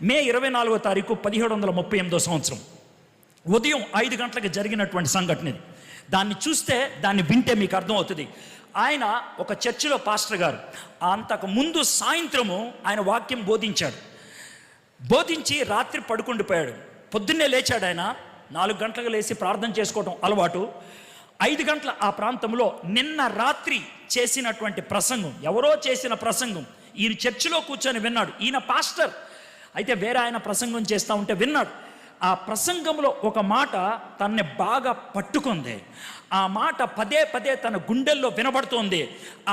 మే 24వ తారీఖు 1738 సంవత్సరం ఉదయం 5 గంటలకు జరిగినటువంటి సంఘటన ఇది. దాన్ని చూస్తే, దాన్ని వింటే మీకు అర్థమవుతుంది. ఆయన ఒక చర్చిలో పాస్టర్ గారు. అంతకు ముందు సాయంత్రము ఆయన వాక్యం బోధించి రాత్రి పడుకుండిపోయాడు. పొద్దున్నే లేచాడు. ఆయన 4 గంటలకు లేచి ప్రార్థన చేసుకోవడం అలవాటు. 5 గంటల ఆ ప్రాంతంలో నిన్న రాత్రి చేసినటువంటి ప్రసంగం, ఎవరో చేసిన ప్రసంగం ఈయన చర్చిలో కూర్చొని విన్నాడు. ఈయన పాస్టర్ అయితే వేరే ఆయన ప్రసంగం చేస్తూ ఉంటే విన్నాడు. ఆ ప్రసంగంలో ఒక మాట తనని బాగా పట్టుకుంది. ఆ మాట పదే పదే తన గుండెల్లో వినబడుతోంది.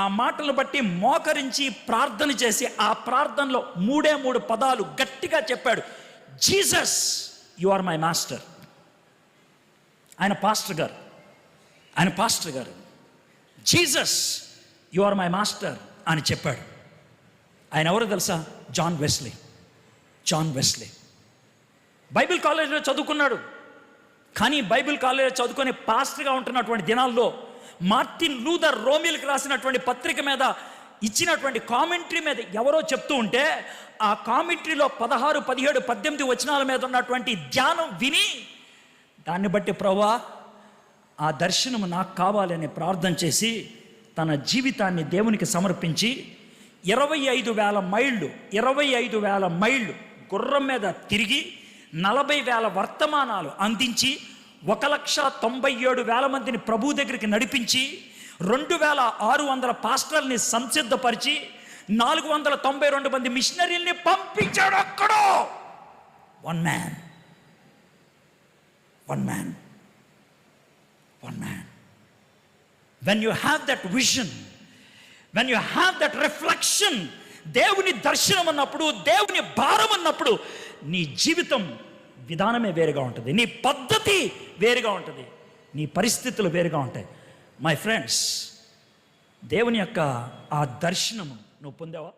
ఆ మాటలు బట్టి మోకరించి ప్రార్థన చేసి ఆ ప్రార్థనలో 3 పదాలు గట్టిగా చెప్పాడు. Jesus, you are my master. ఆయన పాస్టర్ గారు Jesus, you are my master అని చెప్పాడు. ఆయన ఎవరో తెలుసా? John Wesley. బైబిల్ కాలేజీలో చదువుకున్నాడు. కానీ బైబిల్ కాలేజీలో చదువుకొని పాస్టర్గా ఉంటున్నటువంటి దినాల్లో మార్టిన్ లూథర్ రోమిల్కి రాసినటువంటి పత్రిక మీద ఇచ్చినటువంటి కామెంటరీ మీద ఎవరో చెప్తూ ఉంటే, ఆ కామెంటరీలో 16, 17, 18 వచనాల మీద ఉన్నటువంటి ధ్యానం విని దాన్ని బట్టి ప్రభువా ఆ దర్శనం నాకు కావాలని ప్రార్థన చేసి తన జీవితాన్ని దేవునికి సమర్పించి 25,000 మైళ్ళు గుర్రం మీద తిరిగి 40,000 వర్తమానాలు అందించి 1,97,000 మందిని ప్రభు దగ్గరికి నడిపించి 2,600 పాస్టర్ని సంసిద్ధపరిచి 492 మంది మిషనరీల్ని పంపించాడు. అక్కడో one man. When you have that vision, when you have that reflection, దేవుని దర్శనం అన్నప్పుడు, దేవుని భారం అన్నప్పుడు నీ జీవితం విధానమే వేరుగా ఉంటుంది, నీ పద్ధతి వేరుగా ఉంటుంది, నీ పరిస్థితులు వేరుగా ఉంటాయి. మై ఫ్రెండ్స్, దేవుని యొక్క ఆ దర్శనము నువ్వు పొందావా?